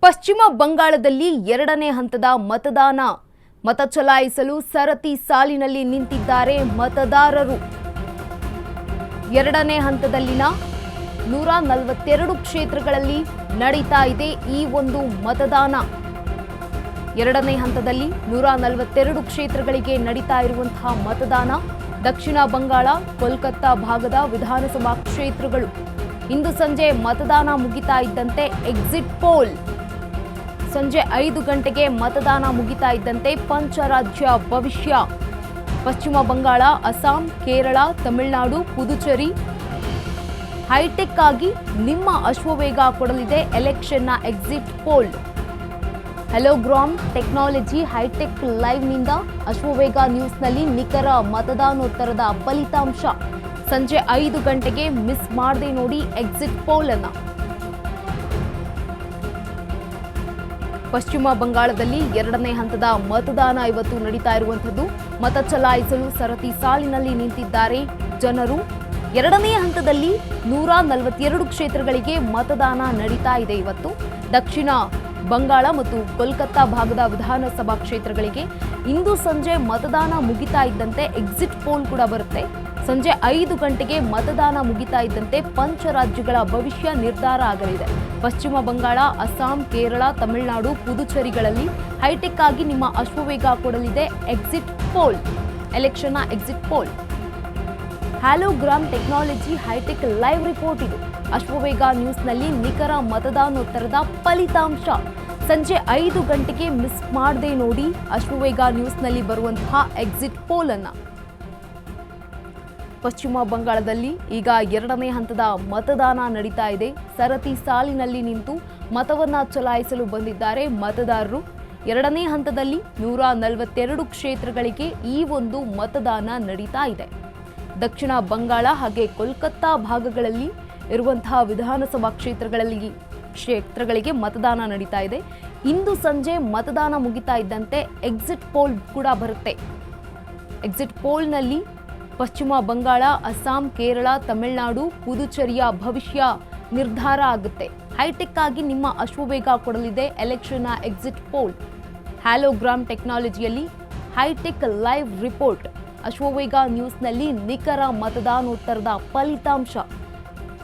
ಪಶ್ಚಿಮ ಬಂಗಾಳದಲ್ಲಿ ಎರಡನೇ ಹಂತದ ಮತ ಚಲಾಯಿಸಲು ಸರತಿ ಸಾಲಿನಲ್ಲಿ ನಿಂತಿದ್ದಾರೆ ಮತದಾರರು. ಎರಡನೇ ಹಂತದಲ್ಲಿನ 142 ಕ್ಷೇತ್ರಗಳಲ್ಲಿ ನಡೀತಾ ಇದೆ ಈ ಒಂದು ಮತದಾನ. ಎರಡನೇ ಹಂತದಲ್ಲಿ 142 ಕ್ಷೇತ್ರಗಳಿಗೆ ನಡೀತಾ ಇರುವಂತಹ ಮತದಾನ ದಕ್ಷಿಣ ಬಂಗಾಳ, ಕೋಲ್ಕತ್ತಾ ಭಾಗದ ವಿಧಾನಸಭಾ ಕ್ಷೇತ್ರಗಳು. ಇಂದು ಸಂಜೆ ಮತದಾನ ಮುಗಿತಾ ಇದ್ದಂತೆ ಎಕ್ಸಿಟ್ ಪೋಲ್. ಸಂಜೆ 5 ಗಂಟೆಗೆ ಮತದಾನ ಮುಗಿತಾ ಇದ್ದಂತೆ ಪಂಚರಾಜ್ಯ ಭವಿಷ್ಯ. ಪಶ್ಚಿಮ ಬಂಗಾಳ, ಅಸ್ಸಾಂ, ಕೇರಳ, ತಮಿಳುನಾಡು, ಪುದುಚೇರಿ ಹೈಟೆಕ್ ಆಗಿ ನಿಮ್ಮ ಅಶ್ವವೇಗ ಕೊಡಲಿದೆ ಎಲೆಕ್ಷನ್ನ exit poll. Hologram technology hitech ಲೈವ್ನಿಂದ ಅಶ್ವವೇಗ ನ್ಯೂಸ್ನಲ್ಲಿ ನಿಖರ ಮತದಾನೋತ್ತರದ ಫಲಿತಾಂಶ. ಸಂಜೆ 5 ಗಂಟೆಗೆ ಮಿಸ್ ಮಾಡದೆ ನೋಡಿ ಎಕ್ಸಿಟ್ ಪೋಲ್ ಅನ್ನ. ಪಶ್ಚಿಮ ಬಂಗಾಳದಲ್ಲಿ ಎರಡನೇ ಹಂತದ ಮತದಾನ ಇವತ್ತು ನಡೀತಾ ಇರುವಂತದ್ದು. ಮತ ಚಲಾಯಿಸಲು ಸರತಿ ಸಾಲಿನಲ್ಲಿ ನಿಂತಿದ್ದಾರೆ ಜನರು. ಎರಡನೇ ಹಂತದಲ್ಲಿ 142 ಕ್ಷೇತ್ರಗಳಿಗೆ ಮತದಾನ ನಡೀತಾ ಇದೆ ಇವತ್ತು. ದಕ್ಷಿಣ ಬಂಗಾಳ ಮತ್ತು ಕೋಲ್ಕತ್ತಾ ಭಾಗದ ವಿಧಾನಸಭಾ ಕ್ಷೇತ್ರಗಳಿಗೆ ಇಂದು ಸಂಜೆ ಮತದಾನ ಮುಗಿತಾ ಇದ್ದಂತೆ ಎಕ್ಸಿಟ್ ಪೋಲ್ ಕೂಡ ಬರುತ್ತೆ. ಸಂಜೆ 5 ಗಂಟೆಗೆ ಮತದಾನ ಮುಗಿತಾ ಇದ್ದಂತೆ ಪಂಚರಾಜ್ಯಗಳ ಭವಿಷ್ಯ ನಿರ್ಧಾರ ಆಗಲಿದೆ. ಪಶ್ಚಿಮ ಬಂಗಾಳ, ಅಸ್ಸಾಂ, ಕೇರಳ, ತಮಿಳುನಾಡು, ಪುದುಚೇರಿಗಳಲ್ಲಿ ಹೈಟೆಕ್ ಆಗಿ ನಿಮ್ಮ ಅಶ್ವವೇಗ ಕೊಡಲಿದೆ ಎಕ್ಸಿಟ್ ಪೋಲ್. ಎಲೆಕ್ಷನ್ನ exit poll. Hologram technology hitech live report ಇದು. ಅಶ್ವವೇಗ ನ್ಯೂಸ್ನಲ್ಲಿ ನಿಖರ ಮತದಾನೋತ್ತರದ ಫಲಿತಾಂಶ. ಸಂಜೆ 5 ಗಂಟೆಗೆ ಮಿಸ್ ಮಾಡದೆ ನೋಡಿ ಅಶ್ವವೇಗ ನ್ಯೂಸ್ನಲ್ಲಿ ಬರುವಂತಹ ಎಕ್ಸಿಟ್ ಪೋಲ್ ಅನ್ನ. ಪಶ್ಚಿಮ ಬಂಗಾಳದಲ್ಲಿ ಈಗ ಎರಡನೇ ಹಂತದ ಮತದಾನ ನಡೀತಾ ಇದೆ. ಸರತಿ ಸಾಲಿನಲ್ಲಿ ನಿಂತು ಮತವನ್ನ ಚಲಾಯಿಸಲು ಬಂದಿದ್ದಾರೆ ಮತದಾರರು. ಎರಡನೇ ಹಂತದಲ್ಲಿ 142 ಕ್ಷೇತ್ರಗಳಿಗೆ ಈ ಒಂದು ಮತದಾನ ನಡೀತಾ ಇದೆ. ದಕ್ಷಿಣ ಬಂಗಾಳ ಹಾಗೆ ಕೋಲ್ಕತ್ತಾ ಭಾಗಗಳಲ್ಲಿ ಇರುವಂತಹ ವಿಧಾನಸಭಾ ಕ್ಷೇತ್ರಗಳಿಗೆ ಮತದಾನ ನಡೀತಾ ಇದೆ. ಇಂದು ಸಂಜೆ ಮತದಾನ ಮುಗಿತಾ ಇದ್ದಂತೆ ಎಕ್ಸಿಟ್ ಪೋಲ್ ಕೂಡ ಬರುತ್ತೆ. ಎಕ್ಸಿಟ್ ಪೋಲ್ನಲ್ಲಿ ಪಶ್ಚಿಮ ಬಂಗಾಳ, ಅಸ್ಸಾಂ, ಕೇರಳ, ತಮಿಳುನಾಡು, ಪುದುಚೇರಿಯ ಭವಿಷ್ಯ ನಿರ್ಧಾರ ಆಗುತ್ತೆ. ಹೈಟೆಕ್ ಆಗಿ ನಿಮ್ಮ ಅಶ್ವವೇಗ ಕೊಡಲಿದೆ ಎಲೆಕ್ಷನ್ನ ಎಕ್ಸಿಟ್ ಪೋಲ್. ಹ್ಯಾಲೋಗ್ರಾಮ್ ಟೆಕ್ನಾಲಜಿಯಲ್ಲಿ ಹೈಟೆಕ್ ಲೈವ್ ರಿಪೋರ್ಟ್. ಅಶ್ವವೇಗ ನ್ಯೂಸ್ನಲ್ಲಿ ನಿಖರ ಮತದಾನೋತ್ತರದ ಫಲಿತಾಂಶ.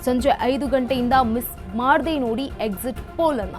ಸಂಜೆ 5 ಗಂಟೆಯಿಂದ ಮಿಸ್ ಮಾಡದೆ ನೋಡಿ ಎಕ್ಸಿಟ್ ಪೋಲ್ ಅನ್ನ.